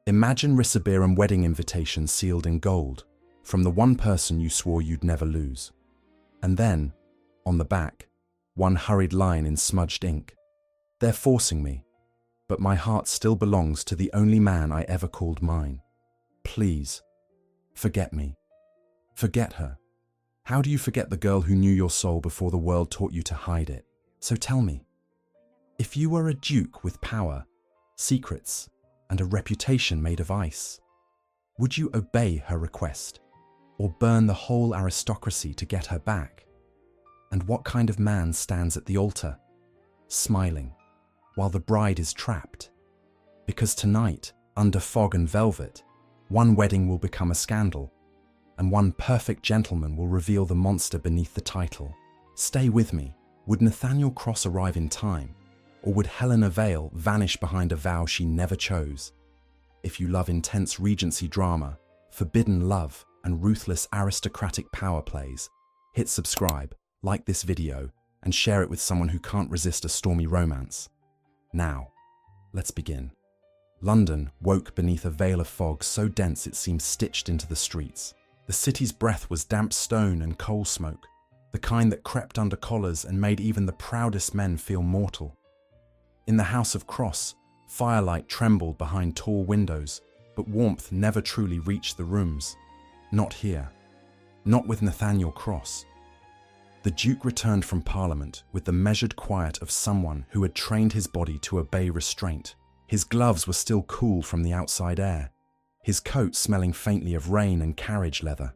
Imagine Rissabiran wedding invitations sealed in gold, from the one person you swore you'd never lose. And then, on the back, one hurried line in smudged ink. They're forcing me, but my heart still belongs to the only man I ever called mine. Please, forget me. Forget her. How do you forget the girl who knew your soul before the world taught you to hide it? So tell me, if you were a duke with power, secrets, and a reputation made of ice, would you obey her request, or burn the whole aristocracy to get her back? And what kind of man stands at the altar, smiling, while the bride is trapped? Because tonight, under fog and velvet, one wedding will become a scandal, and one perfect gentleman will reveal the monster beneath the title. Stay with me. Would Nathaniel Cross arrive in time, or would Helena Vale vanish behind a vow she never chose? If you love intense Regency drama, forbidden love, and ruthless aristocratic power plays, hit subscribe, like this video, and share it with someone who can't resist a stormy romance. Now, let's begin. London woke beneath a veil of fog so dense it seemed stitched into the streets. The city's breath was damp stone and coal smoke, the kind that crept under collars and made even the proudest men feel mortal. In the House of Cross, firelight trembled behind tall windows, but warmth never truly reached the rooms. Not here. Not with Nathaniel Cross. The Duke returned from Parliament with the measured quiet of someone who had trained his body to obey restraint. His gloves were still cool from the outside air, his coat smelling faintly of rain and carriage leather.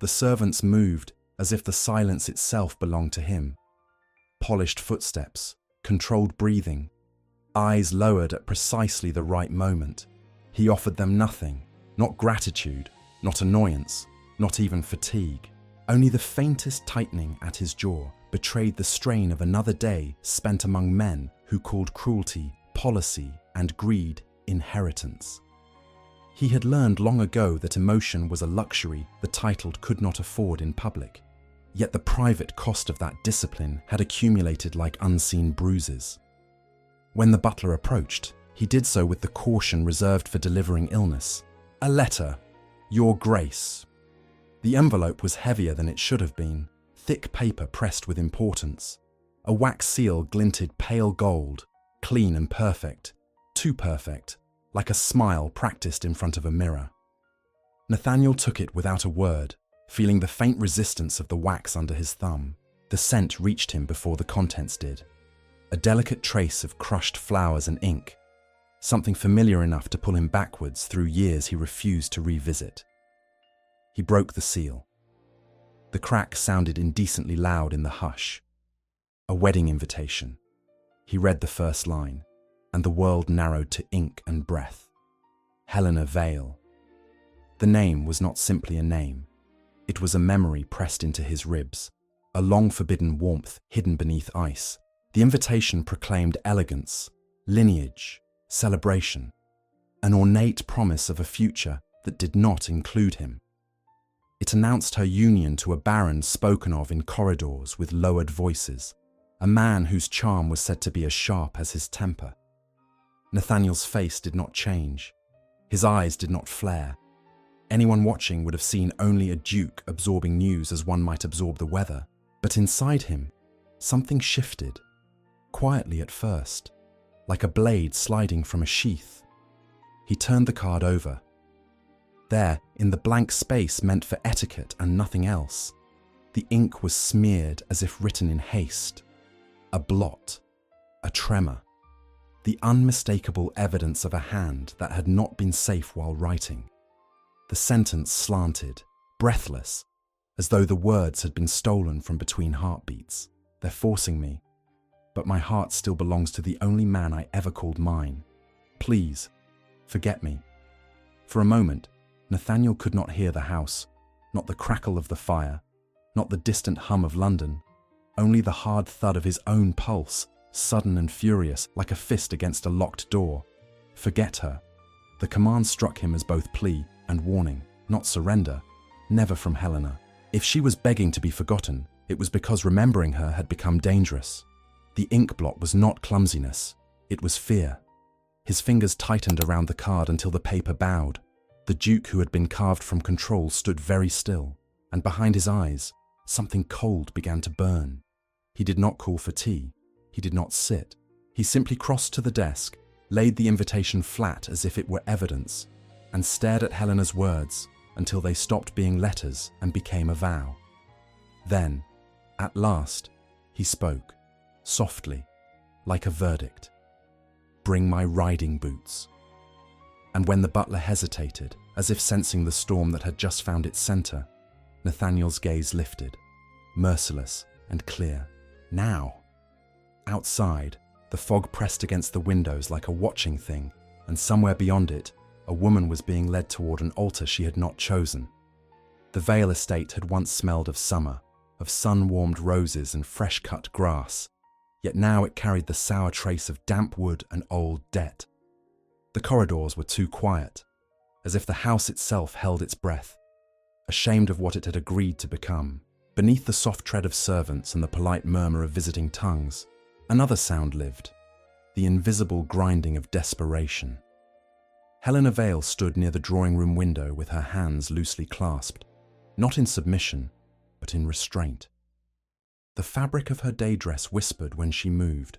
The servants moved as if the silence itself belonged to him. Polished footsteps, controlled breathing, eyes lowered at precisely the right moment. He offered them nothing, not gratitude, not annoyance, not even fatigue. Only the faintest tightening at his jaw betrayed the strain of another day spent among men who called cruelty, policy, and greed inheritance. He had learned long ago that emotion was a luxury the titled could not afford in public, yet the private cost of that discipline had accumulated like unseen bruises. When the butler approached, he did so with the caution reserved for delivering illness. "A letter, Your Grace." The envelope was heavier than it should have been, thick paper pressed with importance. A wax seal glinted pale gold, clean and perfect, too perfect, like a smile practiced in front of a mirror. Nathaniel took it without a word, feeling the faint resistance of the wax under his thumb. The scent reached him before the contents did. A delicate trace of crushed flowers and ink, something familiar enough to pull him backwards through years he refused to revisit. He broke the seal. The crack sounded indecently loud in the hush. A wedding invitation. He read the first line, and the world narrowed to ink and breath. Helena Vale. The name was not simply a name. It was a memory pressed into his ribs, a long-forbidden warmth hidden beneath ice. The invitation proclaimed elegance, lineage, celebration, an ornate promise of a future that did not include him. It announced her union to a baron spoken of in corridors with lowered voices, a man whose charm was said to be as sharp as his temper. Nathaniel's face did not change. His eyes did not flare. Anyone watching would have seen only a duke absorbing news as one might absorb the weather. But inside him, something shifted, quietly at first, like a blade sliding from a sheath. He turned the card over. There, in the blank space meant for etiquette and nothing else, the ink was smeared as if written in haste. A blot, a tremor, the unmistakable evidence of a hand that had not been safe while writing. The sentence slanted, breathless, as though the words had been stolen from between heartbeats. "They're forcing me, but my heart still belongs to the only man I ever called mine. Please, forget me." For a moment, Nathaniel could not hear the house, not the crackle of the fire, not the distant hum of London, only the hard thud of his own pulse, sudden and furious, like a fist against a locked door. Forget her. The command struck him as both plea and warning, not surrender, never from Helena. If she was begging to be forgotten, it was because remembering her had become dangerous. The ink blot was not clumsiness, it was fear. His fingers tightened around the card until the paper bowed. The Duke, who had been carved from control, stood very still, and behind his eyes, something cold began to burn. He did not call for tea. He did not sit. He simply crossed to the desk, laid the invitation flat as if it were evidence, and stared at Helena's words until they stopped being letters and became a vow. Then, at last, he spoke, softly, like a verdict. "Bring my riding boots." And when the butler hesitated, as if sensing the storm that had just found its center, Nathaniel's gaze lifted, merciless and clear. Now! Outside, the fog pressed against the windows like a watching thing, and somewhere beyond it, a woman was being led toward an altar she had not chosen. The Vale estate had once smelled of summer, of sun-warmed roses and fresh-cut grass, yet now it carried the sour trace of damp wood and old debt. The corridors were too quiet, as if the house itself held its breath, ashamed of what it had agreed to become. Beneath the soft tread of servants and the polite murmur of visiting tongues, another sound lived, the invisible grinding of desperation. Helena Vale stood near the drawing-room window with her hands loosely clasped, not in submission, but in restraint. The fabric of her day dress whispered when she moved,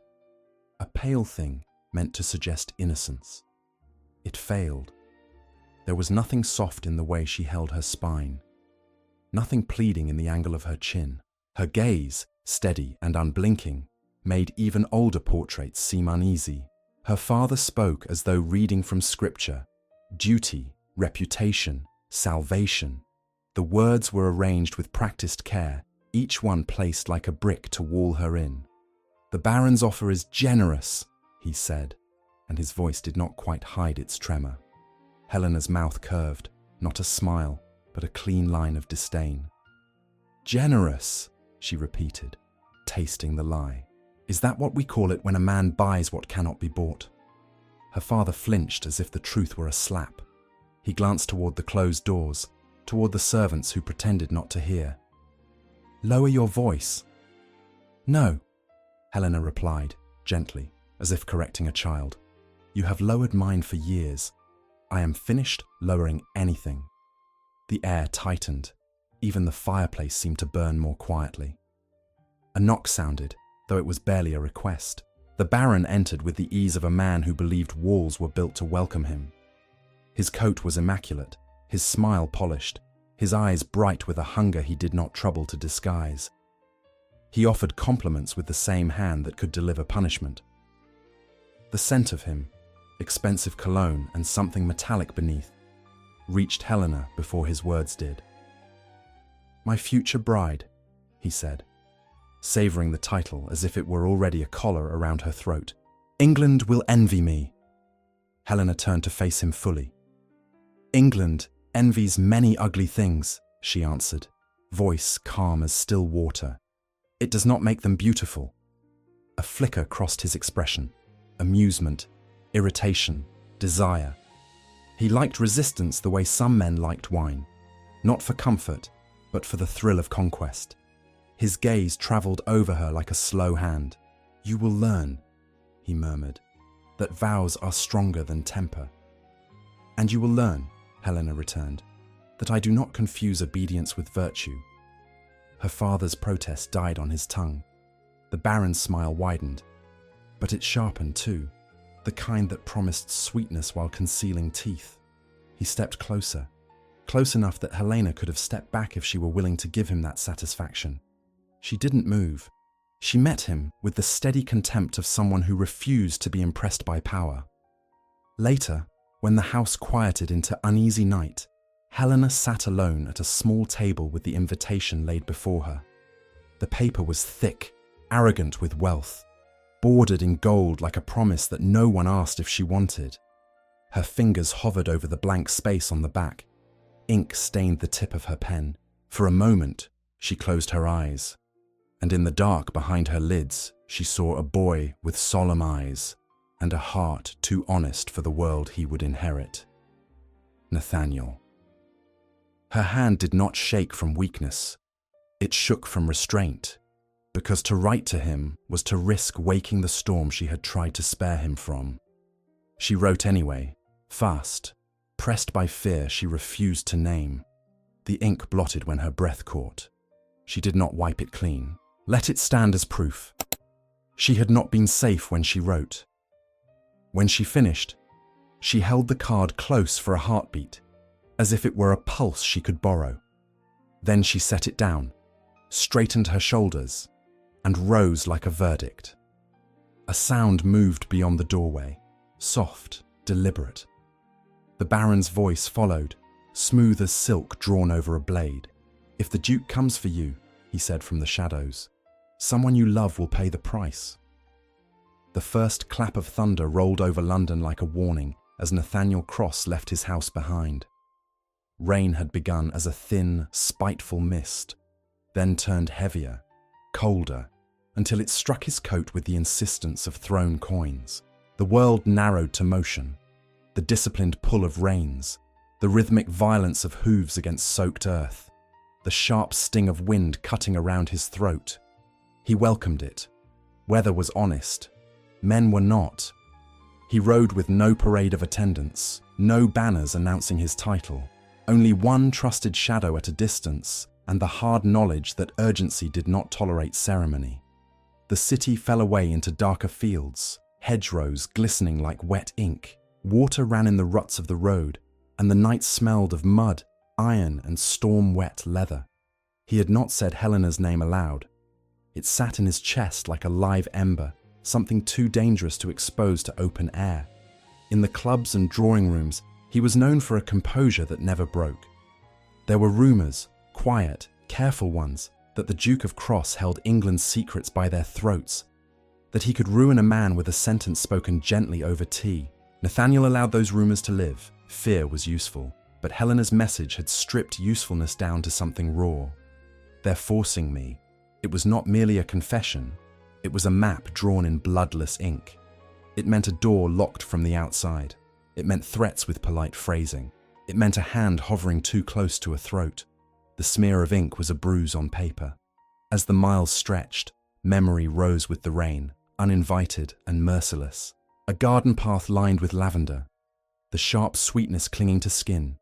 a pale thing meant to suggest innocence. It failed. There was nothing soft in the way she held her spine, nothing pleading in the angle of her chin. Her gaze, steady and unblinking, made even older portraits seem uneasy. Her father spoke as though reading from scripture, duty, reputation, salvation. The words were arranged with practiced care, each one placed like a brick to wall her in. "The Baron's offer is generous," he said, and his voice did not quite hide its tremor. Helena's mouth curved, not a smile, but a clean line of disdain. "Generous," she repeated, tasting the lie. "Is that what we call it when a man buys what cannot be bought?" Her father flinched as if the truth were a slap. He glanced toward the closed doors, toward the servants who pretended not to hear. "Lower your voice." "No," Helena replied, gently, as if correcting a child. "You have lowered mine for years. I am finished lowering anything." The air tightened. Even the fireplace seemed to burn more quietly. A knock sounded, though it was barely a request. The Baron entered with the ease of a man who believed walls were built to welcome him. His coat was immaculate, his smile polished, his eyes bright with a hunger he did not trouble to disguise. He offered compliments with the same hand that could deliver punishment. The scent of him, expensive cologne and something metallic beneath, reached Helena before his words did. "My future bride," he said, savoring the title as if it were already a collar around her throat. "England will envy me." Helena turned to face him fully. "England envies many ugly things," she answered, voice calm as still water. "It does not make them beautiful." A flicker crossed his expression, amusement, irritation, desire. He liked resistance the way some men liked wine, not for comfort, but for the thrill of conquest. His gaze traveled over her like a slow hand. "You will learn," he murmured, "that vows are stronger than temper." "And you will learn," Helena returned, "that I do not confuse obedience with virtue." Her father's protest died on his tongue. The Baron's smile widened, but it sharpened too, the kind that promised sweetness while concealing teeth. He stepped closer, close enough that Helena could have stepped back if she were willing to give him that satisfaction. She didn't move. She met him with the steady contempt of someone who refused to be impressed by power. Later, when the house quieted into uneasy night, Helena sat alone at a small table with the invitation laid before her. The paper was thick, arrogant with wealth, bordered in gold like a promise that no one asked if she wanted. Her fingers hovered over the blank space on the back. Ink stained the tip of her pen. For a moment, she closed her eyes, and in the dark behind her lids, she saw a boy with solemn eyes and a heart too honest for the world he would inherit. Nathaniel. Her hand did not shake from weakness. It shook from restraint, because to write to him was to risk waking the storm she had tried to spare him from. She wrote anyway, fast. Pressed by fear, she refused to name. The ink blotted when her breath caught. She did not wipe it clean. Let it stand as proof. She had not been safe when she wrote. When she finished, she held the card close for a heartbeat, as if it were a pulse she could borrow. Then she set it down, straightened her shoulders, and rose like a verdict. A sound moved beyond the doorway, soft, deliberate. The Baron's voice followed, smooth as silk drawn over a blade. "If the Duke comes for you," he said from the shadows, "someone you love will pay the price." The first clap of thunder rolled over London like a warning as Nathaniel Cross left his house behind. Rain had begun as a thin, spiteful mist, then turned heavier, colder, until it struck his coat with the insistence of thrown coins. The world narrowed to motion, the disciplined pull of reins, the rhythmic violence of hooves against soaked earth, the sharp sting of wind cutting around his throat. He welcomed it. Weather was honest. Men were not. He rode with no parade of attendants, no banners announcing his title, only one trusted shadow at a distance, and the hard knowledge that urgency did not tolerate ceremony. The city fell away into darker fields, hedgerows glistening like wet ink. Water ran in the ruts of the road, and the night smelled of mud, iron, and storm-wet leather. He had not said Helena's name aloud. It sat in his chest like a live ember, something too dangerous to expose to open air. In the clubs and drawing rooms, he was known for a composure that never broke. There were rumours, quiet, careful ones, that the Duke of Cross held England's secrets by their throats, that he could ruin a man with a sentence spoken gently over tea. Nathaniel allowed those rumours to live. Fear was useful, but Helena's message had stripped usefulness down to something raw. "They're forcing me." It was not merely a confession. It was a map drawn in bloodless ink. It meant a door locked from the outside. It meant threats with polite phrasing. It meant a hand hovering too close to a throat. The smear of ink was a bruise on paper. As the miles stretched, memory rose with the rain, uninvited and merciless. A garden path lined with lavender, the sharp sweetness clinging to skin.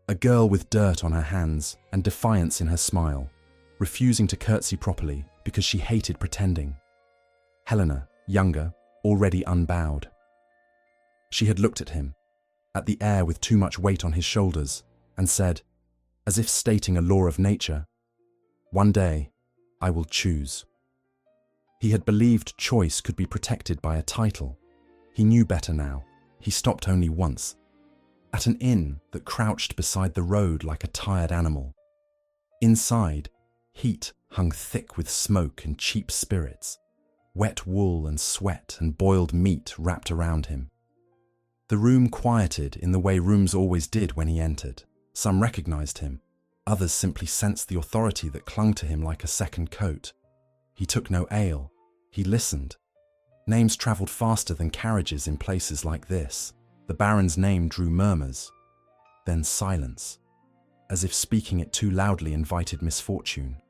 A girl with dirt on her hands and defiance in her smile, refusing to curtsy properly because she hated pretending. Helena, younger, already unbowed. She had looked at him, at the air with too much weight on his shoulders, and said, as if stating a law of nature, "One day, I will choose." He had believed choice could be protected by a title. He knew better now. He stopped only once, at an inn that crouched beside the road like a tired animal. Inside, heat hung thick with smoke and cheap spirits. Wet wool and sweat and boiled meat wrapped around him. The room quieted in the way rooms always did when he entered. Some recognized him. Others simply sensed the authority that clung to him like a second coat. He took no ale. He listened. Names travelled faster than carriages in places like this. The Baron's name drew murmurs, then silence, as if speaking it too loudly invited misfortune.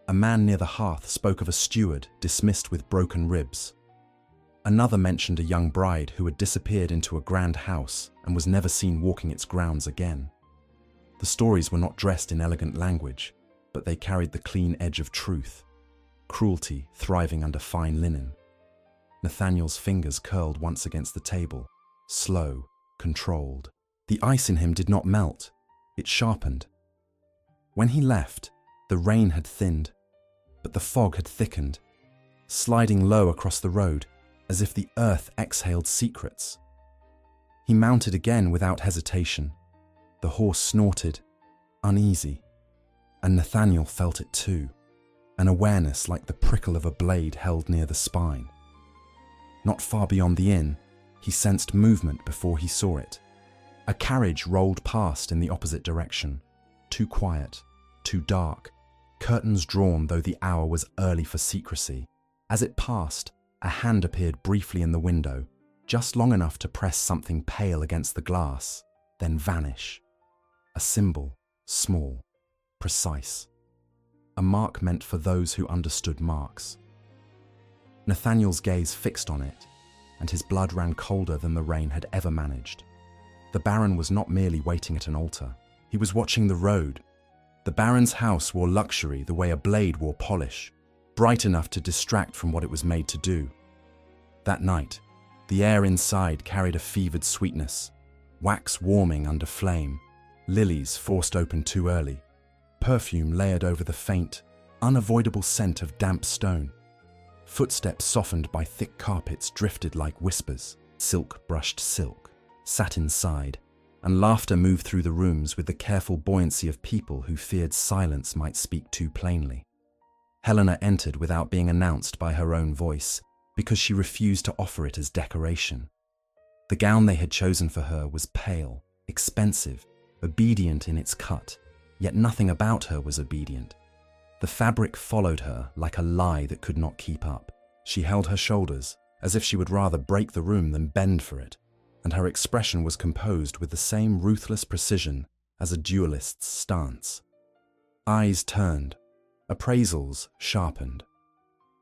A man near the hearth spoke of a steward dismissed with broken ribs. Another mentioned a young bride who had disappeared into a grand house and was never seen walking its grounds again. The stories were not dressed in elegant language, but they carried the clean edge of truth, cruelty thriving under fine linen. Nathaniel's fingers curled once against the table, slow, controlled. The ice in him did not melt, it sharpened. When he left, the rain had thinned, but the fog had thickened, sliding low across the road, as if the earth exhaled secrets. He mounted again without hesitation. The horse snorted, uneasy, and Nathaniel felt it too, an awareness like the prickle of a blade held near the spine. Not far beyond the inn, he sensed movement before he saw it. A carriage rolled past in the opposite direction, too quiet, too dark, curtains drawn though the hour was early for secrecy. As it passed, a hand appeared briefly in the window, just long enough to press something pale against the glass, then vanish. A symbol, small, precise. A mark meant for those who understood marks. Nathaniel's gaze fixed on it. and his blood ran colder than the rain had ever managed. The Baron was not merely waiting at an altar. He was watching the road. The Baron's house wore luxury the way a blade wore polish, bright enough to distract from what it was made to do. That night, the air inside carried a fevered sweetness, wax warming under flame, lilies forced open too early, perfume layered over the faint, unavoidable scent of damp stone. Footsteps softened by thick carpets drifted like whispers, silk brushed silk, satin sighed, and laughter moved through the rooms with the careful buoyancy of people who feared silence might speak too plainly. Helena entered without being announced by her own voice, because she refused to offer it as decoration. The gown they had chosen for her was pale, expensive, obedient in its cut, yet nothing about her was obedient. The fabric followed her like a lie that could not keep up. She held her shoulders, as if she would rather break the room than bend for it, and her expression was composed with the same ruthless precision as a duelist's stance. Eyes turned, appraisals sharpened.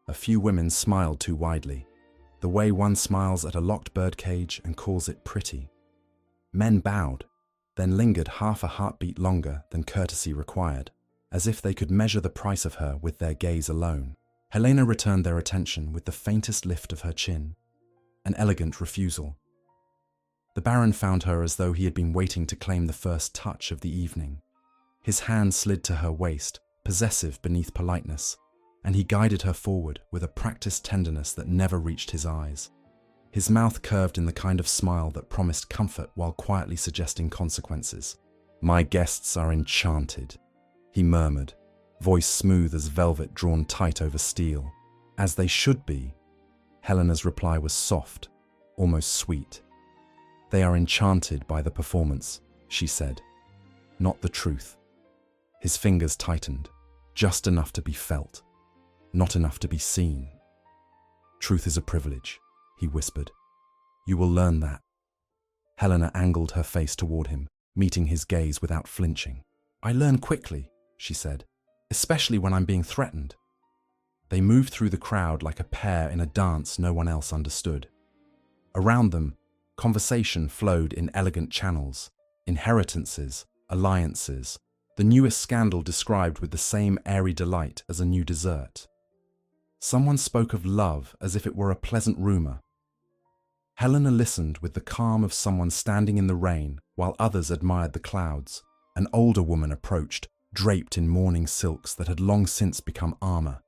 A few women smiled too widely, the way one smiles at a locked birdcage and calls it pretty. Men bowed, then lingered half a heartbeat longer than courtesy required, as if they could measure the price of her with their gaze alone. Helena returned their attention with the faintest lift of her chin, an elegant refusal. The Baron found her as though he had been waiting to claim the first touch of the evening. His hand slid to her waist, possessive beneath politeness, and he guided her forward with a practiced tenderness that never reached his eyes. His mouth curved in the kind of smile that promised comfort while quietly suggesting consequences. "My guests are enchanted," he murmured, voice smooth as velvet drawn tight over steel. "As they should be." Helena's reply was soft, almost sweet. "They are enchanted by the performance," she said, "not the truth." His fingers tightened, just enough to be felt, not enough to be seen. "Truth is a privilege," he whispered. "You will learn that." Helena angled her face toward him, meeting his gaze without flinching. "I learn quickly," she said, "especially when I'm being threatened." They moved through the crowd like a pair in a dance no one else understood. Around them, conversation flowed in elegant channels, inheritances, alliances, the newest scandal described with the same airy delight as a new dessert. Someone spoke of love as if it were a pleasant rumor. Helena listened with the calm of someone standing in the rain while others admired the clouds. An older woman approached, draped in mourning silks that had long since become armor.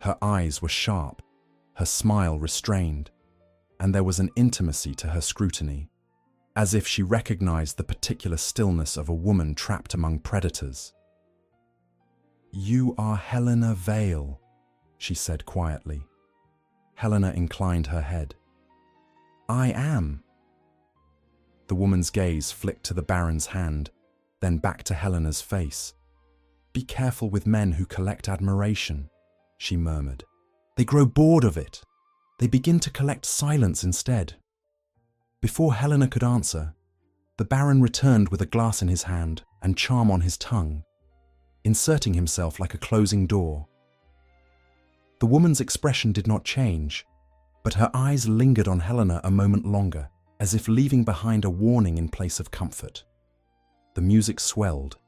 Her eyes were sharp, her smile restrained, and there was an intimacy to her scrutiny, as if she recognized the particular stillness of a woman trapped among predators. "You are Helena Vale," she said quietly. Helena inclined her head. "I am." The woman's gaze flicked to the Baron's hand, then back to Helena's face. "Be careful with men who collect admiration," she murmured. "They grow bored of it. They begin to collect silence instead." Before Helena could answer, the Baron returned with a glass in his hand and charm on his tongue, inserting himself like a closing door. The woman's expression did not change, but her eyes lingered on Helena a moment longer, as if leaving behind a warning in place of comfort. The music swelled.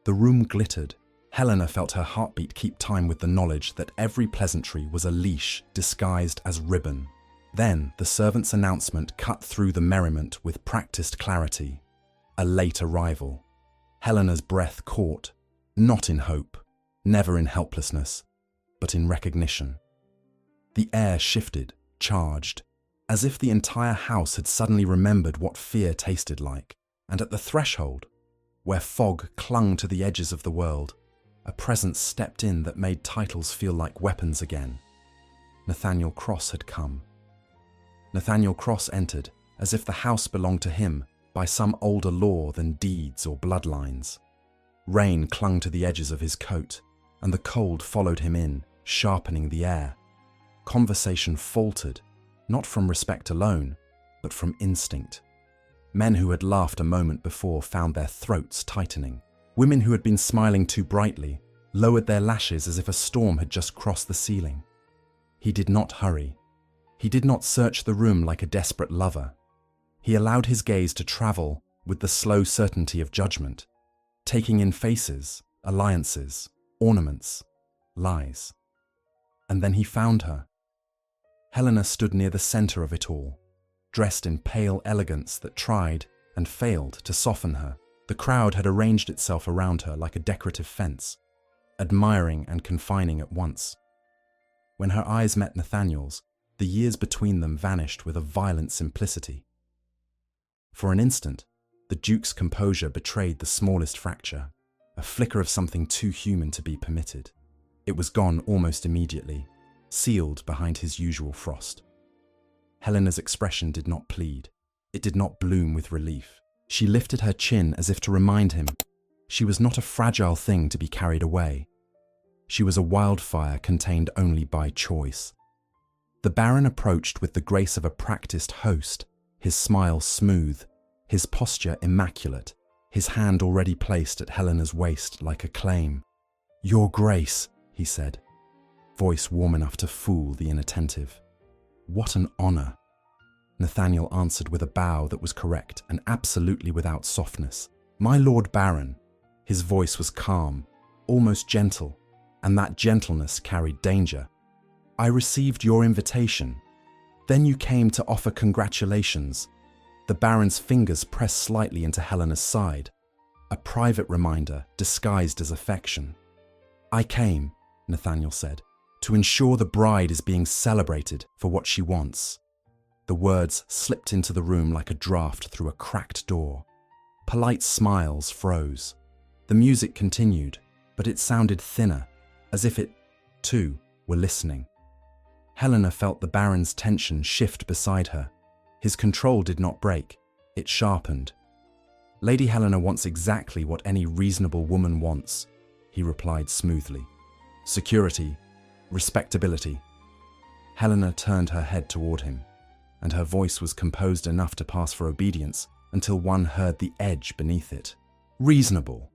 The room glittered. Helena felt her heartbeat keep time with the knowledge that every pleasantry was a leash disguised as ribbon. Then the servant's announcement cut through the merriment with practiced clarity. A late arrival. Helena's breath caught, not in hope, never in helplessness, but in recognition. The air shifted, charged, as if the entire house had suddenly remembered what fear tasted like. And at the threshold, where fog clung to the edges of the world, a presence stepped in that made titles feel like weapons again. Nathaniel Cross had come. Nathaniel Cross entered, as if the house belonged to him by some older law than deeds or bloodlines. Rain clung to the edges of his coat, and the cold followed him in, sharpening the air. Conversation faltered, not from respect alone, but from instinct. Men who had laughed a moment before found their throats tightening. Women who had been smiling too brightly lowered their lashes as if a storm had just crossed the ceiling. He did not hurry. He did not search the room like a desperate lover. He allowed his gaze to travel with the slow certainty of judgment, taking in faces, alliances, ornaments, lies. And then he found her. Helena stood near the center of it all, dressed in pale elegance that tried and failed to soften her. The crowd had arranged itself around her like a decorative fence, admiring and confining at once. When her eyes met Nathaniel's, the years between them vanished with a violent simplicity. For an instant, the Duke's composure betrayed the smallest fracture, a flicker of something too human to be permitted. It was gone almost immediately, sealed behind his usual frost. Helena's expression did not plead. It did not bloom with relief. She lifted her chin as if to remind him she was not a fragile thing to be carried away. She was a wildfire contained only by choice. The Baron approached with the grace of a practiced host, his smile smooth, his posture immaculate, his hand already placed at Helena's waist like a claim. "Your Grace," he said, voice warm enough to fool the inattentive. "What an honor." Nathaniel answered with a bow that was correct and absolutely without softness. "My Lord Baron." His voice was calm, almost gentle, and that gentleness carried danger. "I received your invitation. Then you came to offer congratulations." The Baron's fingers pressed slightly into Helena's side, a private reminder disguised as affection. "I came," Nathaniel said, "to ensure the bride is being celebrated for what she wants." The words slipped into the room like a draft through a cracked door. Polite smiles froze. The music continued, but it sounded thinner, as if it, too, were listening. Helena felt the Baron's tension shift beside her. His control did not break, it sharpened. "Lady Helena wants exactly what any reasonable woman wants," he replied smoothly. "Security, respectability." Helena turned her head toward him, and her voice was composed enough to pass for obedience until one heard the edge beneath it. "Reasonable,"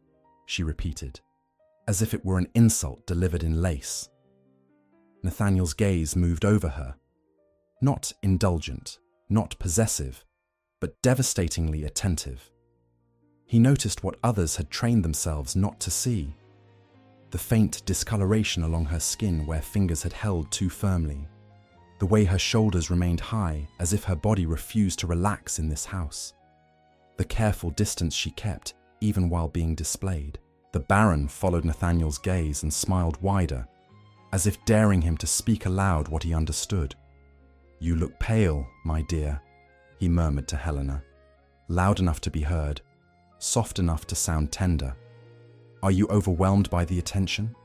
she repeated, as if it were an insult delivered in lace. Nathaniel's gaze moved over her, not indulgent, not possessive, but devastatingly attentive. He noticed what others had trained themselves not to see. The faint discoloration along her skin where fingers had held too firmly. The way her shoulders remained high as if her body refused to relax in this house. The careful distance she kept, even while being displayed. The Baron followed Nathaniel's gaze and smiled wider, as if daring him to speak aloud what he understood. "You look pale, my dear," he murmured to Helena, loud enough to be heard, soft enough to sound tender. "Are you overwhelmed by the attention?"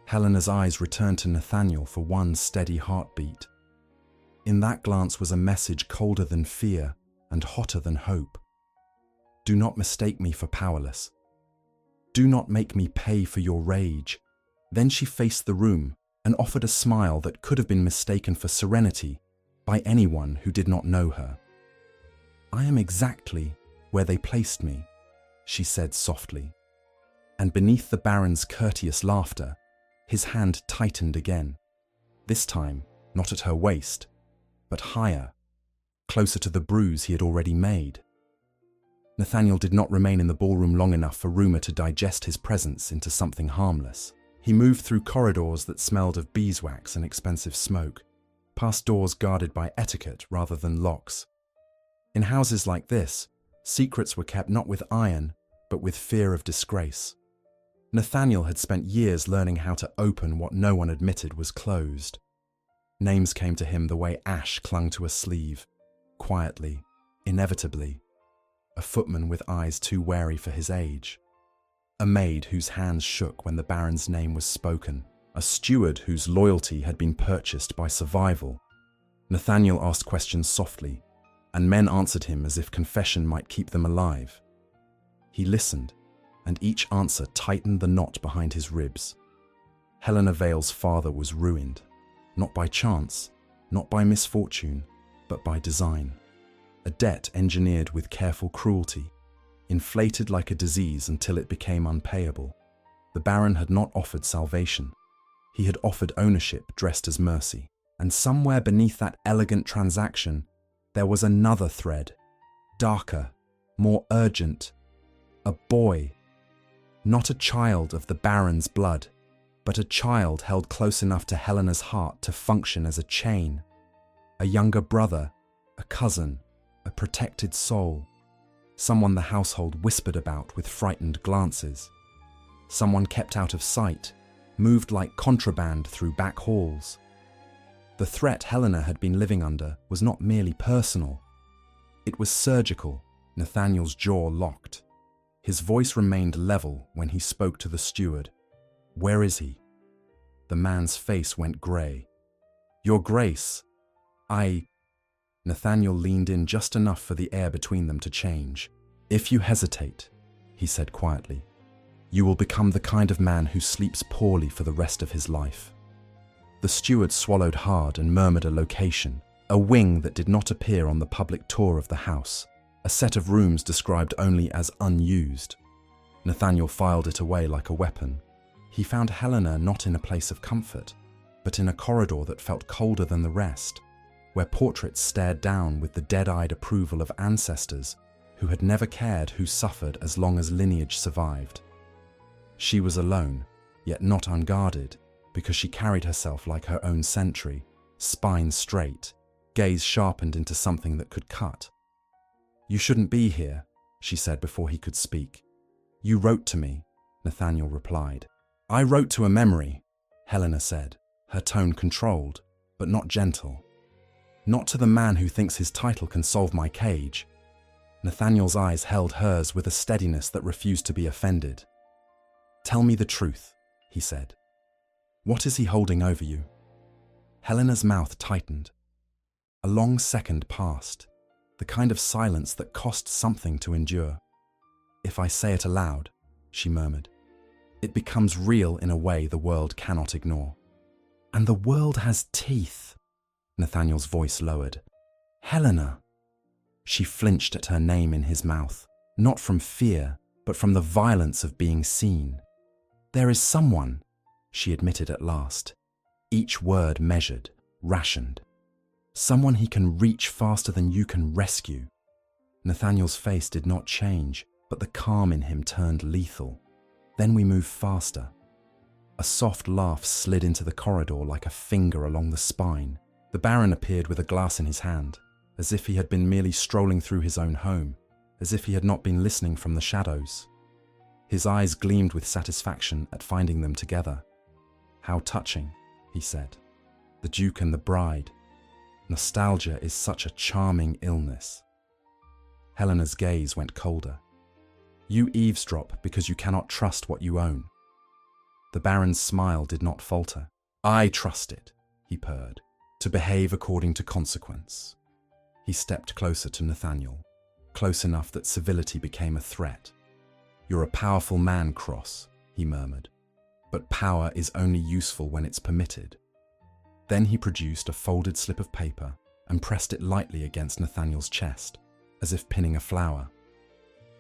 Helena's eyes returned to Nathaniel for one steady heartbeat. In that glance was a message colder than fear and hotter than hope. "Do not mistake me for powerless. Do not make me pay for your rage." Then she faced the room and offered a smile that could have been mistaken for serenity by anyone who did not know her. "I am exactly where they placed me," she said softly. And beneath the Baron's courteous laughter, his hand tightened again, this time not at her waist, but higher, closer to the bruise he had already made. Nathaniel did not remain in the ballroom long enough for rumor to digest his presence into something harmless. He moved through corridors that smelled of beeswax and expensive smoke, past doors guarded by etiquette rather than locks. In houses like this, secrets were kept not with iron, but with fear of disgrace. Nathaniel had spent years learning how to open what no one admitted was closed. Names came to him the way ash clung to a sleeve, quietly, inevitably. A footman with eyes too wary for his age. A maid whose hands shook when the Baron's name was spoken. A steward whose loyalty had been purchased by survival. Nathaniel asked questions softly, and men answered him as if confession might keep them alive. He listened, and each answer tightened the knot behind his ribs. Helena Vale's father was ruined, not by chance, not by misfortune, but by design. A debt engineered with careful cruelty, inflated like a disease until it became unpayable. The Baron had not offered salvation. He had offered ownership dressed as mercy, And somewhere beneath that elegant transaction, there was another thread, darker, more urgent. A boy. Not a child of the Baron's blood, but a child held close enough to Helena's heart to function as a chain. A younger brother, a cousin, a protected soul. Someone the household whispered about with frightened glances. Someone kept out of sight, moved like contraband through back halls. The threat Helena had been living under was not merely personal. It was surgical. Nathaniel's jaw locked. His voice remained level when he spoke to the steward. "Where is he?" The man's face went grey. "Your Grace, Nathaniel leaned in just enough for the air between them to change. "If you hesitate," he said quietly, "you will become the kind of man who sleeps poorly for the rest of his life." The steward swallowed hard and murmured a location, a wing that did not appear on the public tour of the house, a set of rooms described only as unused. Nathaniel filed it away like a weapon. He found Helena not in a place of comfort, but in a corridor that felt colder than the rest, where portraits stared down with the dead-eyed approval of ancestors who had never cared who suffered as long as lineage survived. She was alone, yet not unguarded, because she carried herself like her own sentry, spine straight, gaze sharpened into something that could cut. "You shouldn't be here," she said before he could speak. "You wrote to me," Nathaniel replied. "I wrote to a memory," Helena said, her tone controlled, but not gentle. "Not to the man who thinks his title can solve my cage." Nathaniel's eyes held hers with a steadiness that refused to be offended. "Tell me the truth," he said. "What is he holding over you?" Helena's mouth tightened. A long second passed, the kind of silence that cost something to endure. "If I say it aloud," she murmured, "it becomes real in a way the world cannot ignore." "And the world has teeth," Nathaniel's voice lowered. "Helena." She flinched at her name in his mouth, not from fear, but from the violence of being seen. "There is someone," she admitted at last, each word measured, rationed. "Someone he can reach faster than you can rescue." Nathaniel's face did not change, but the calm in him turned lethal. "Then we move faster." A soft laugh slid into the corridor like a finger along the spine. The Baron appeared with a glass in his hand, as if he had been merely strolling through his own home, as if he had not been listening from the shadows. His eyes gleamed with satisfaction at finding them together. "How touching," he said. "The Duke and the bride. Nostalgia is such a charming illness." Helena's gaze went colder. "You eavesdrop because you cannot trust what you own." The Baron's smile did not falter. "I trust it," he purred, "to behave according to consequence." He stepped closer to Nathaniel, close enough that civility became a threat. "You're a powerful man, Cross," he murmured, "but power is only useful when it's permitted." Then he produced a folded slip of paper and pressed it lightly against Nathaniel's chest, as if pinning a flower.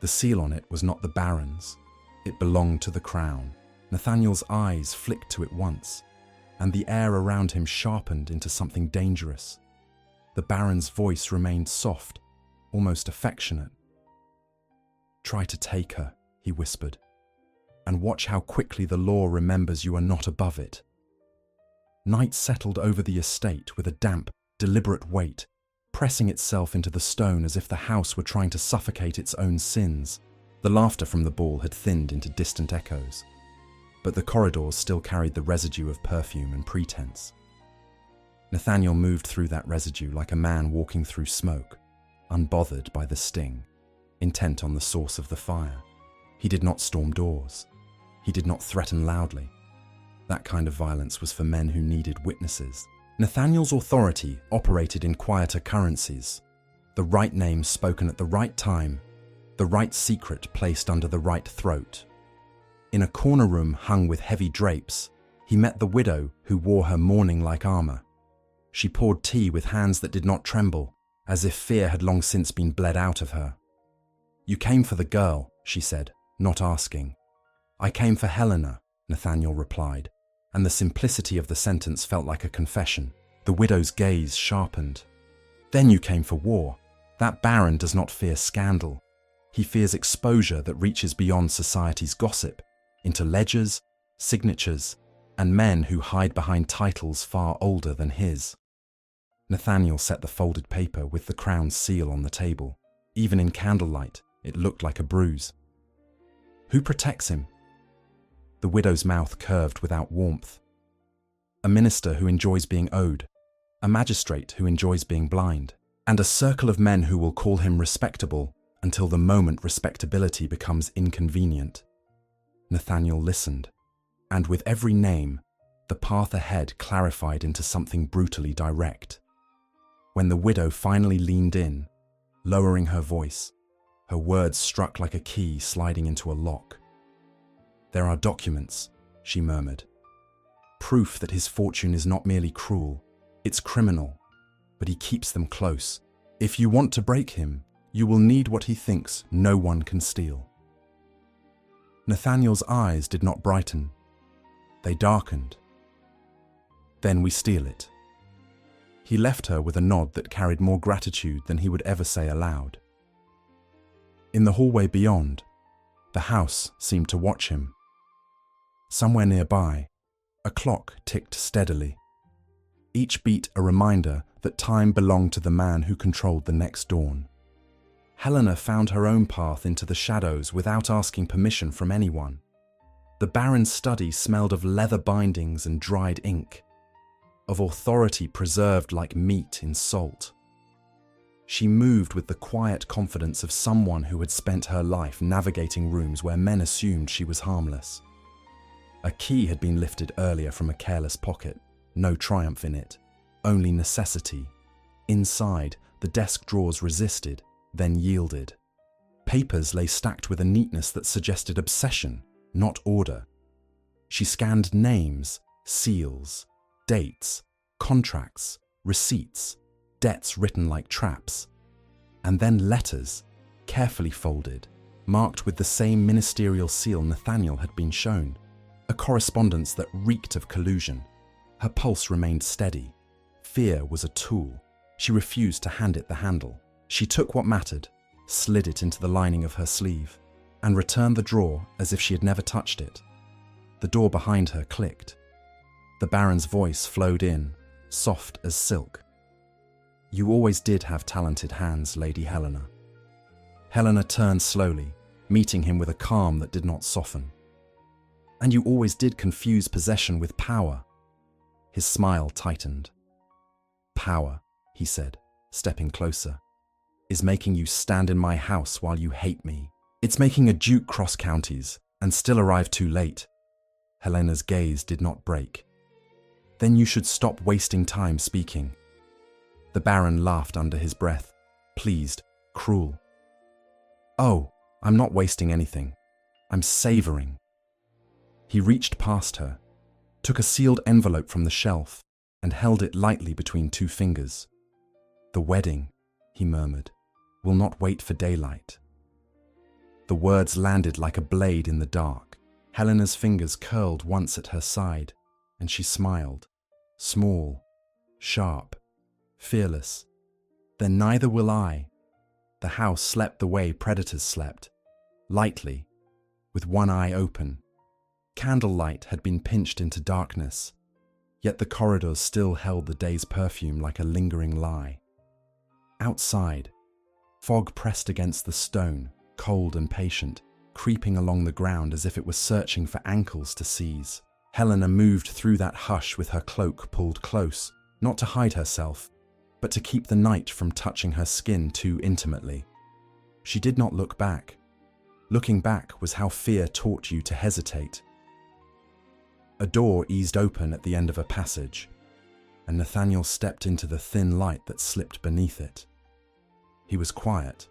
The seal on it was not the Baron's. It belonged to the crown. Nathaniel's eyes flicked to it once, and the air around him sharpened into something dangerous. The Baron's voice remained soft, almost affectionate. "Try to take her," he whispered, "and watch how quickly the law remembers you are not above it." Night settled over the estate with a damp, deliberate weight, pressing itself into the stone as if the house were trying to suffocate its own sins. The laughter from the ball had thinned into distant echoes, but the corridors still carried the residue of perfume and pretense. Nathaniel moved through that residue like a man walking through smoke, unbothered by the sting, intent on the source of the fire. He did not storm doors. He did not threaten loudly. That kind of violence was for men who needed witnesses. Nathaniel's authority operated in quieter currencies, the right name spoken at the right time, the right secret placed under the right throat. In a corner room hung with heavy drapes, he met the widow who wore her mourning-like armor. She poured tea with hands that did not tremble, as if fear had long since been bled out of her. "You came for the girl," she said, not asking. "I came for Helena," Nathaniel replied, and the simplicity of the sentence felt like a confession. The widow's gaze sharpened. Then you came for war. That baron does not fear scandal. He fears exposure that reaches beyond society's gossip, into ledgers, signatures, and men who hide behind titles far older than his. Nathaniel set the folded paper with the crown's seal on the table. Even in candlelight, it looked like a bruise. Who protects him? The widow's mouth curved without warmth. A minister who enjoys being owed, a magistrate who enjoys being blind, and a circle of men who will call him respectable until the moment respectability becomes inconvenient. Nathaniel listened, and with every name, the path ahead clarified into something brutally direct. When the widow finally leaned in, lowering her voice, her words struck like a key sliding into a lock. "There are documents," she murmured. "Proof that his fortune is not merely cruel, it's criminal, but he keeps them close. If you want to break him, you will need what he thinks no one can steal." Nathaniel's eyes did not brighten. They darkened. "Then we steal it." He left her with a nod that carried more gratitude than he would ever say aloud. In the hallway beyond, the house seemed to watch him. Somewhere nearby, a clock ticked steadily, each beat a reminder that time belonged to the man who controlled the next dawn. Helena found her own path into the shadows without asking permission from anyone. The baron's study smelled of leather bindings and dried ink, of authority preserved like meat in salt. She moved with the quiet confidence of someone who had spent her life navigating rooms where men assumed she was harmless. A key had been lifted earlier from a careless pocket, no triumph in it, only necessity. Inside, the desk drawers resisted, then yielded. Papers lay stacked with a neatness that suggested obsession, not order. She scanned names, seals, dates, contracts, receipts, debts written like traps, and then letters, carefully folded, marked with the same ministerial seal Nathaniel had been shown, a correspondence that reeked of collusion. Her pulse remained steady. Fear was a tool. She refused to hand it the handle. She took what mattered, slid it into the lining of her sleeve, and returned the drawer as if she had never touched it. The door behind her clicked. The baron's voice flowed in, soft as silk. "You always did have talented hands, Lady Helena." Helena turned slowly, meeting him with a calm that did not soften. "And you always did confuse possession with power." His smile tightened. "Power," he said, stepping closer, "is making you stand in my house while you hate me. It's making a duke cross counties and still arrive too late." Helena's gaze did not break. "Then you should stop wasting time speaking." The baron laughed under his breath, pleased, cruel. "Oh, I'm not wasting anything. I'm savoring." He reached past her, took a sealed envelope from the shelf, and held it lightly between two fingers. "The wedding," he murmured, "will not wait for daylight." The words landed like a blade in the dark. Helena's fingers curled once at her side, and she smiled, small, sharp, fearless. "Then neither will I." The house slept the way predators slept, lightly, with one eye open. Candlelight had been pinched into darkness, yet the corridors still held the day's perfume like a lingering lie. Outside, fog pressed against the stone, cold and patient, creeping along the ground as if it was searching for ankles to seize. Helena moved through that hush with her cloak pulled close, not to hide herself, but to keep the night from touching her skin too intimately. She did not look back. Looking back was how fear taught you to hesitate. A door eased open at the end of a passage, and Nathaniel stepped into the thin light that slipped beneath it. He was quiet,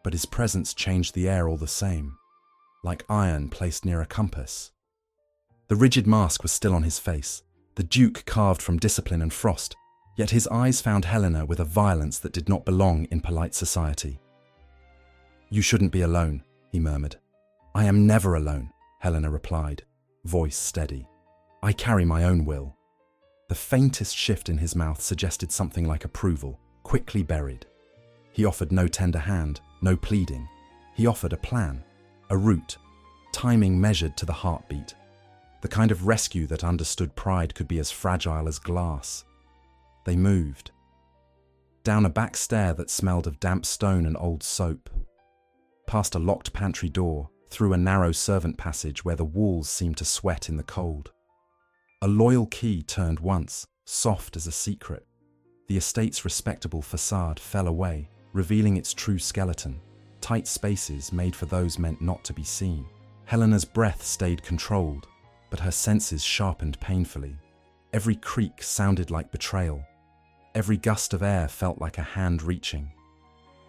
but his presence changed the air all the same, like iron placed near a compass. The rigid mask was still on his face, the duke carved from discipline and frost, yet his eyes found Helena with a violence that did not belong in polite society. "You shouldn't be alone," he murmured. "I am never alone," Helena replied, voice steady. "I carry my own will." The faintest shift in his mouth suggested something like approval, quickly buried. He offered no tender hand, no pleading. He offered a plan, a route, timing measured to the heartbeat. The kind of rescue that understood pride could be as fragile as glass. They moved. Down a back stair that smelled of damp stone and old soap. Past a locked pantry door, through a narrow servant passage where the walls seemed to sweat in the cold. A loyal key turned once, soft as a secret. The estate's respectable facade fell away, revealing its true skeleton, tight spaces made for those meant not to be seen. Helena's breath stayed controlled, but her senses sharpened painfully. Every creak sounded like betrayal. Every gust of air felt like a hand reaching.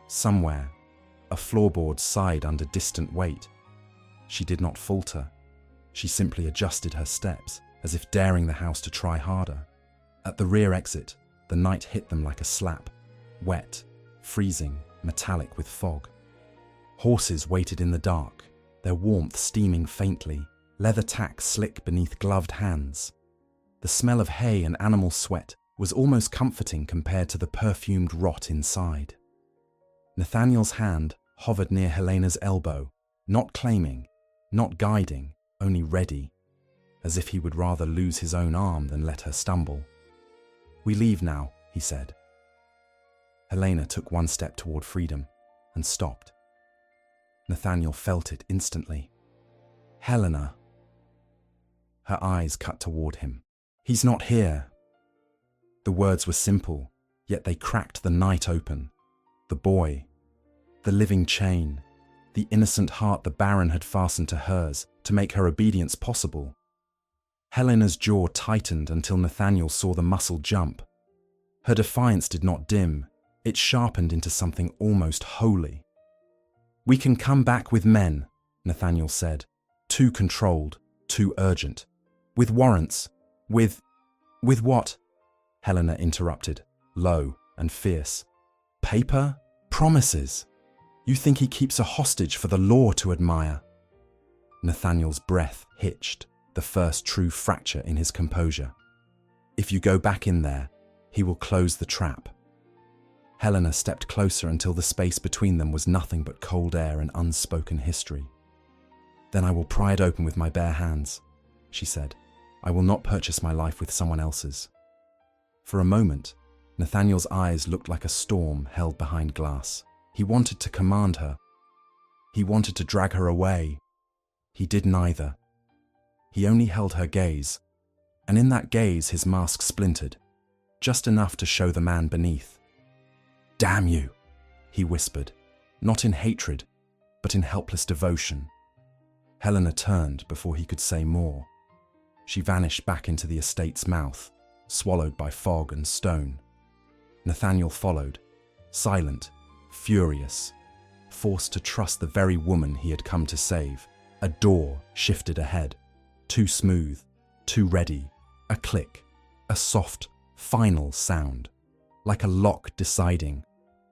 Somewhere, a floorboard sighed under distant weight. She did not falter. She simply adjusted her steps, as if daring the house to try harder. At the rear exit, the night hit them like a slap, wet, freezing, metallic with fog. Horses waited in the dark, their warmth steaming faintly, leather tack slick beneath gloved hands. The smell of hay and animal sweat was almost comforting compared to the perfumed rot inside. Nathaniel's hand hovered near Helena's elbow, not claiming, not guiding, only ready, as if he would rather lose his own arm than let her stumble. "We leave now," he said. Helena took one step toward freedom and stopped. Nathaniel felt it instantly. "Helena." Her eyes cut toward him. "He's not here." The words were simple, yet they cracked the night open. The boy, the living chain, the innocent heart the Baron had fastened to hers to make her obedience possible. Helena's jaw tightened until Nathaniel saw the muscle jump. Her defiance did not dim, it sharpened into something almost holy. "We can come back with men," Nathaniel said, too controlled, too urgent. "With warrants. With what?" Helena interrupted, low and fierce. "Paper? Promises. You think he keeps a hostage for the law to admire?" Nathaniel's breath hitched, the first true fracture in his composure. "If you go back in there, he will close the trap." Helena stepped closer until the space between them was nothing but cold air and unspoken history. "Then I will pry it open with my bare hands," she said. "I will not purchase my life with someone else's." For a moment, Nathaniel's eyes looked like a storm held behind glass. He wanted to command her. He wanted to drag her away. He did neither. He only held her gaze, and in that gaze his mask splintered, just enough to show the man beneath. "Damn you," he whispered, not in hatred, but in helpless devotion. Helena turned before he could say more. She vanished back into the estate's mouth, swallowed by fog and stone. Nathaniel followed, silent, furious, forced to trust the very woman he had come to save. A door shifted ahead, too smooth, too ready. A click, a soft, final sound. Like a lock deciding.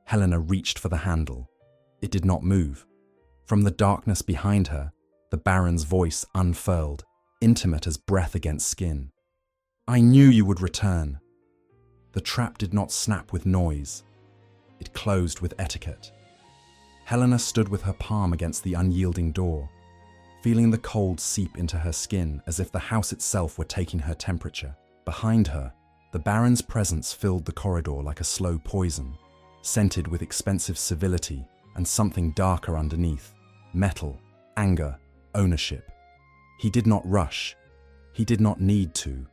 Helena reached for the handle. It did not move. From the darkness behind her, the Baron's voice unfurled, intimate as breath against skin. "I knew you would return." The trap did not snap with noise. It closed with etiquette. Helena stood with her palm against the unyielding door, feeling the cold seep into her skin as if the house itself were taking her temperature. Behind her, the Baron's presence filled the corridor like a slow poison, scented with expensive civility and something darker underneath: metal, anger, ownership. He did not rush. He did not need to.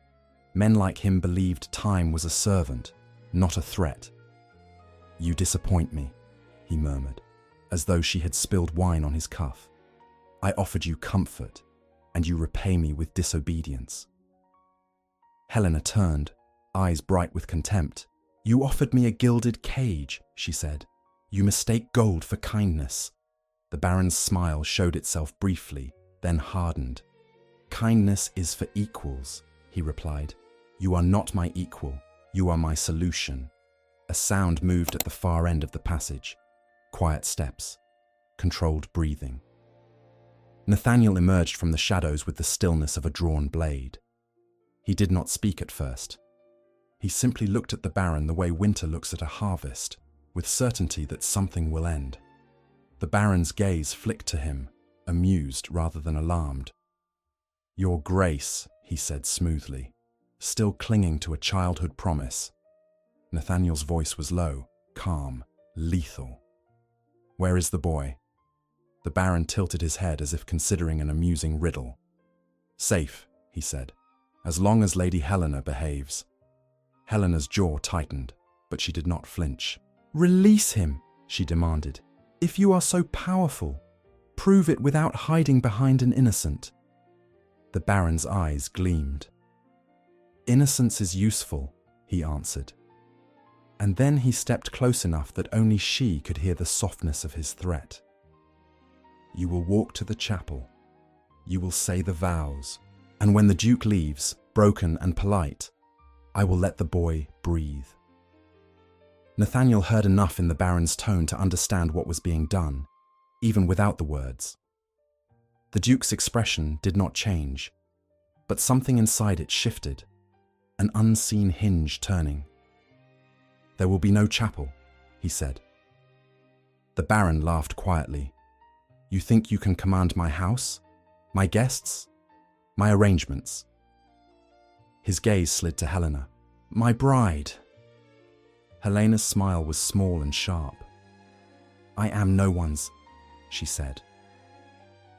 Men like him believed time was a servant, not a threat. "You disappoint me," he murmured, as though she had spilled wine on his cuff. "I offered you comfort, and you repay me with disobedience." Helena turned, eyes bright with contempt. "You offered me a gilded cage," she said. "You mistake gold for kindness." The Baron's smile showed itself briefly, then hardened. "Kindness is for equals," he replied. "You are not my equal. You are my solution." A sound moved at the far end of the passage. Quiet steps. Controlled breathing. Nathaniel emerged from the shadows with the stillness of a drawn blade. He did not speak at first. He simply looked at the Baron the way winter looks at a harvest, with certainty that something will end. The Baron's gaze flicked to him, amused rather than alarmed. "Your Grace," he said smoothly, still clinging to a childhood promise. Nathaniel's voice was low, calm, lethal. "Where is the boy?" The Baron tilted his head as if considering an amusing riddle. "Safe," he said, "as long as Lady Helena behaves." Helena's jaw tightened, but she did not flinch. "Release him," she demanded. "If you are so powerful, prove it without hiding behind an innocent." The Baron's eyes gleamed. "Innocence is useful," he answered. And then he stepped close enough that only she could hear the softness of his threat. "You will walk to the chapel. You will say the vows. And when the Duke leaves, broken and polite, I will let the boy breathe." Nathaniel heard enough in the Baron's tone to understand what was being done, even without the words. The Duke's expression did not change, but something inside it shifted, an unseen hinge turning. "There will be no chapel," he said. The Baron laughed quietly. "You think you can command my house, my guests, my arrangements?" His gaze slid to Helena. "My bride." Helena's smile was small and sharp. "I am no one's," she said.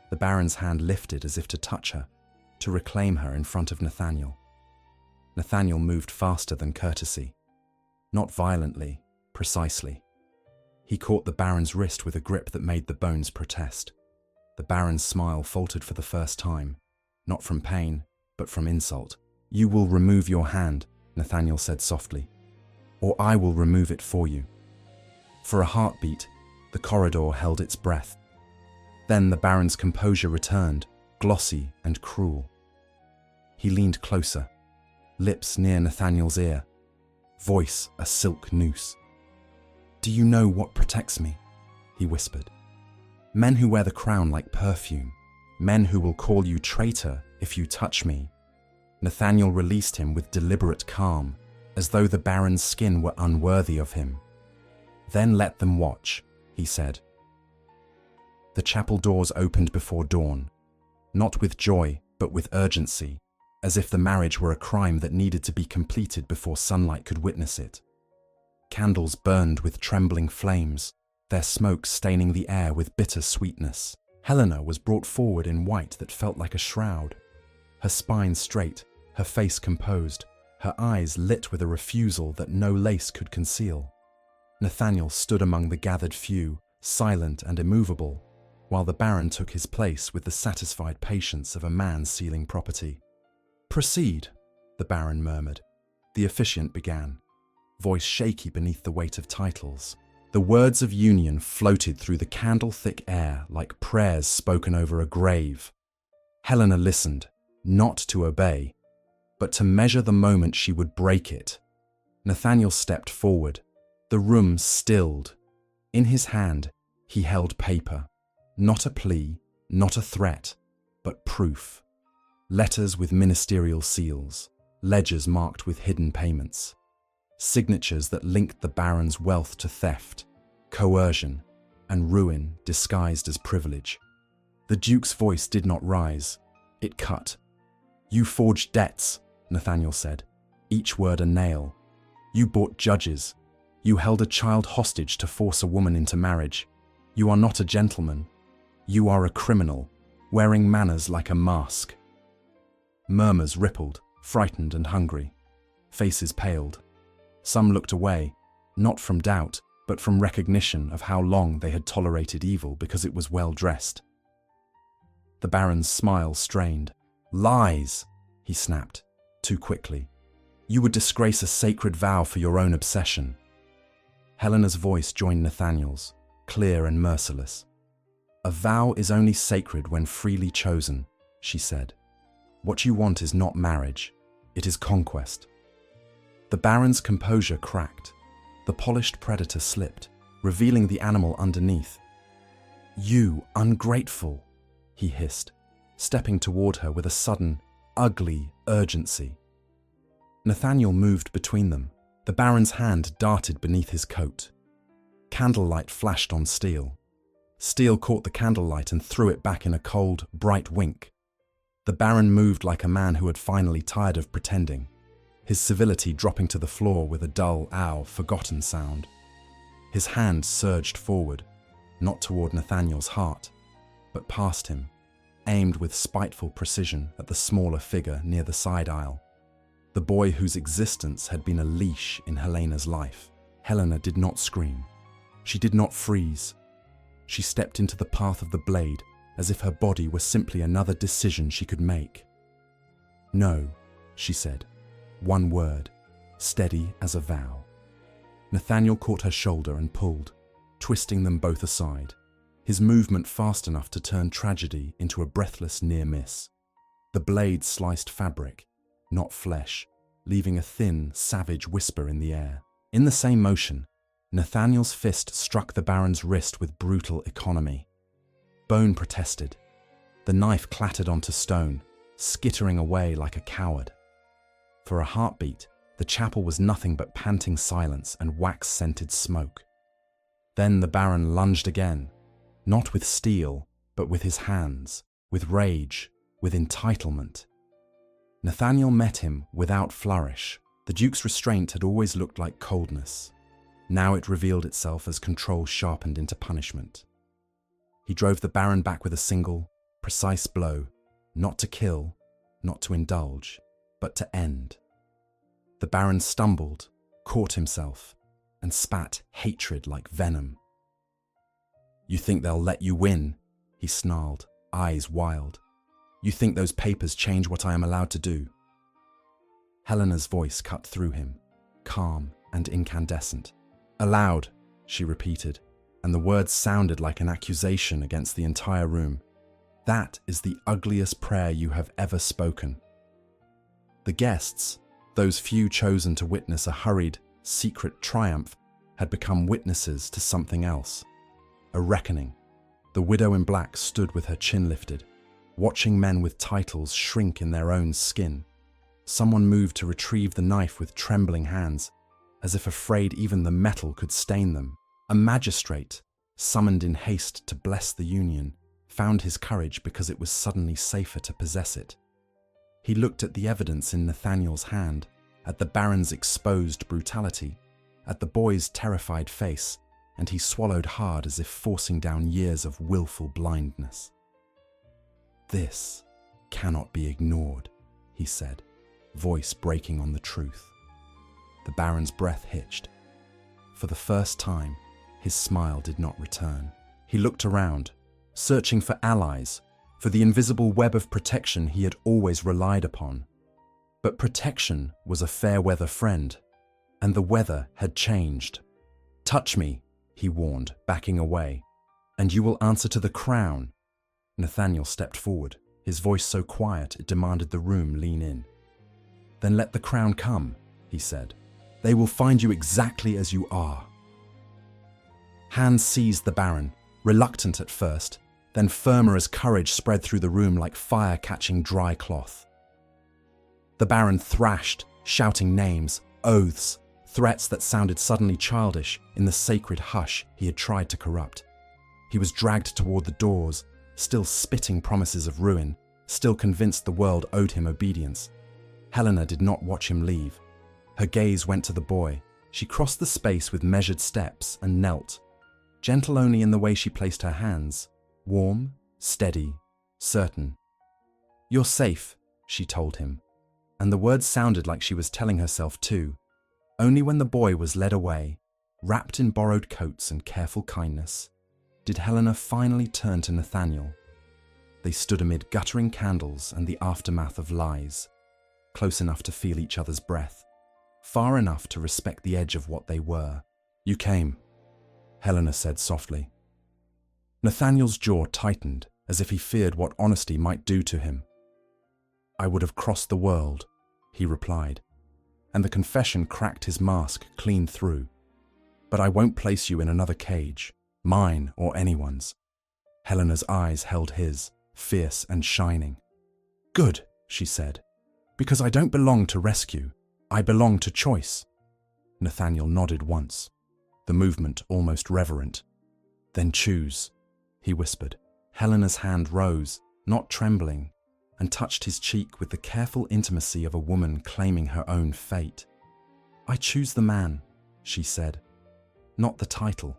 The Baron's hand lifted as if to touch her, to reclaim her in front of Nathaniel. Nathaniel moved faster than courtesy. Not violently, precisely. He caught the Baron's wrist with a grip that made the bones protest. The Baron's smile faltered for the first time, not from pain, but from insult. "You will remove your hand," Nathaniel said softly, "or I will remove it for you." For a heartbeat, the corridor held its breath. Then the Baron's composure returned, glossy and cruel. He leaned closer, lips near Nathaniel's ear, voice a silk noose. "Do you know what protects me?" he whispered. "Men who wear the crown like perfume, men who will call you traitor if you touch me." Nathaniel released him with deliberate calm, as though the Baron's skin were unworthy of him. "Then let them watch," he said. The chapel doors opened before dawn, not with joy, but with urgency, as if the marriage were a crime that needed to be completed before sunlight could witness it. Candles burned with trembling flames, their smoke staining the air with bitter sweetness. Helena was brought forward in white that felt like a shroud, her spine straight, her face composed, her eyes lit with a refusal that no lace could conceal. Nathaniel stood among the gathered few, silent and immovable, while the Baron took his place with the satisfied patience of a man sealing property. "Proceed," the Baron murmured. The officiant began, voice shaky beneath the weight of titles. The words of union floated through the candle-thick air like prayers spoken over a grave. Helena listened, not to obey, but to measure the moment she would break it. Nathaniel stepped forward. The room stilled. In his hand, he held paper. Not a plea, not a threat, but proof. Letters with ministerial seals, ledgers marked with hidden payments, signatures that linked the Baron's wealth to theft, coercion, and ruin disguised as privilege. The Duke's voice did not rise. It cut. "You forged debts," Nathaniel said, each word a nail. "You bought judges. You held a child hostage to force a woman into marriage. You are not a gentleman. You are a criminal, wearing manners like a mask." Murmurs rippled, frightened and hungry. Faces paled. Some looked away, not from doubt, but from recognition of how long they had tolerated evil because it was well dressed. The Baron's smile strained. "Lies!" he snapped, too quickly. "You would disgrace a sacred vow for your own obsession." Helena's voice joined Nathaniel's, clear and merciless. "A vow is only sacred when freely chosen," she said. "What you want is not marriage, it is conquest." The Baron's composure cracked. The polished predator slipped, revealing the animal underneath. "You ungrateful," he hissed, stepping toward her with a sudden, ugly urgency. Nathaniel moved between them. The Baron's hand darted beneath his coat. Candlelight flashed on steel. Steel caught the candlelight and threw it back in a cold, bright wink. The Baron moved like a man who had finally tired of pretending, his civility dropping to the floor with a dull, ow, forgotten sound. His hand surged forward, not toward Nathaniel's heart, but past him, aimed with spiteful precision at the smaller figure near the side aisle, the boy whose existence had been a leash in Helena's life. Helena did not scream. She did not freeze. She stepped into the path of the blade as if her body were simply another decision she could make. "No," she said. One word, steady as a vow. Nathaniel caught her shoulder and pulled, twisting them both aside, his movement fast enough to turn tragedy into a breathless near miss. The blade sliced fabric, not flesh, leaving a thin, savage whisper in the air. In the same motion, Nathaniel's fist struck the Baron's wrist with brutal economy. Bone protested. The knife clattered onto stone, skittering away like a coward. For a heartbeat, the chapel was nothing but panting silence and wax-scented smoke. Then the Baron lunged again, not with steel, but with his hands, with rage, with entitlement. Nathaniel met him without flourish. The Duke's restraint had always looked like coldness. Now it revealed itself as control sharpened into punishment. He drove the Baron back with a single, precise blow, not to kill, not to indulge, but to end. The Baron stumbled, caught himself, and spat hatred like venom. "You think they'll let you win?" he snarled, eyes wild. "You think those papers change what I am allowed to do?" Helena's voice cut through him, calm and incandescent. "Allowed," she repeated, and the words sounded like an accusation against the entire room. "That is the ugliest prayer you have ever spoken." The guests, those few chosen to witness a hurried, secret triumph, had become witnesses to something else. A reckoning. The widow in black stood with her chin lifted, watching men with titles shrink in their own skin. Someone moved to retrieve the knife with trembling hands, as if afraid even the metal could stain them. A magistrate, summoned in haste to bless the union, found his courage because it was suddenly safer to possess it. He looked at the evidence in Nathaniel's hand, at the Baron's exposed brutality, at the boy's terrified face, and he swallowed hard as if forcing down years of willful blindness. "This cannot be ignored," he said, voice breaking on the truth. The Baron's breath hitched. For the first time, his smile did not return. He looked around, searching for allies, for the invisible web of protection he had always relied upon. But protection was a fair-weather friend, and the weather had changed. "Touch me," he warned, backing away, "and you will answer to the crown." Nathaniel stepped forward, his voice so quiet it demanded the room lean in. "Then let the crown come," he said. "They will find you exactly as you are." Hands seized the Baron, reluctant at first, then firmer as courage spread through the room like fire catching dry cloth. The Baron thrashed, shouting names, oaths, threats that sounded suddenly childish in the sacred hush he had tried to corrupt. He was dragged toward the doors, still spitting promises of ruin, still convinced the world owed him obedience. Helena did not watch him leave. Her gaze went to the boy. She crossed the space with measured steps and knelt, gentle only in the way she placed her hands, warm, steady, certain. "You're safe," she told him, and the words sounded like she was telling herself too. Only when the boy was led away, wrapped in borrowed coats and careful kindness, did Helena finally turn to Nathaniel. They stood amid guttering candles and the aftermath of lies, close enough to feel each other's breath, far enough to respect the edge of what they were. "You came," Helena said softly. Nathaniel's jaw tightened, as if he feared what honesty might do to him. "I would have crossed the world," he replied, and the confession cracked his mask clean through. "But I won't place you in another cage, mine or anyone's." Helena's eyes held his, fierce and shining. "Good," she said, "because I don't belong to rescue. I belong to choice. Nathaniel nodded once, the movement almost reverent. Then choose, he whispered. Helena's hand rose, not trembling, and touched his cheek with the careful intimacy of a woman claiming her own fate. I choose the man, she said, not the title.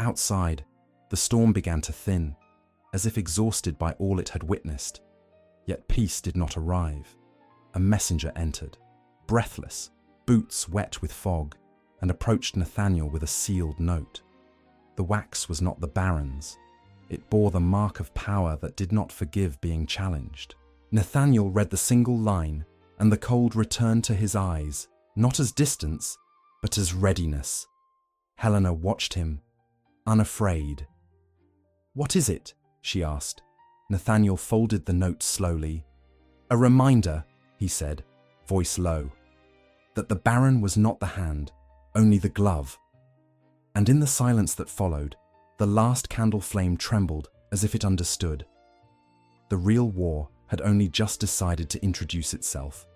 Outside, the storm began to thin, as if exhausted by all it had witnessed. Yet peace did not arrive. A messenger entered, breathless, boots wet with fog, and approached Nathaniel with a sealed note. The wax was not the Baron's. It bore the mark of power that did not forgive being challenged. Nathaniel read the single line, and the cold returned to his eyes, not as distance, but as readiness. Helena watched him, unafraid. "What is it?" she asked. Nathaniel folded the note slowly. "A reminder," he said, voice low, "that the Baron was not the hand, only the glove." And in the silence that followed, the last candle flame trembled as if it understood. The real war had only just decided to introduce itself.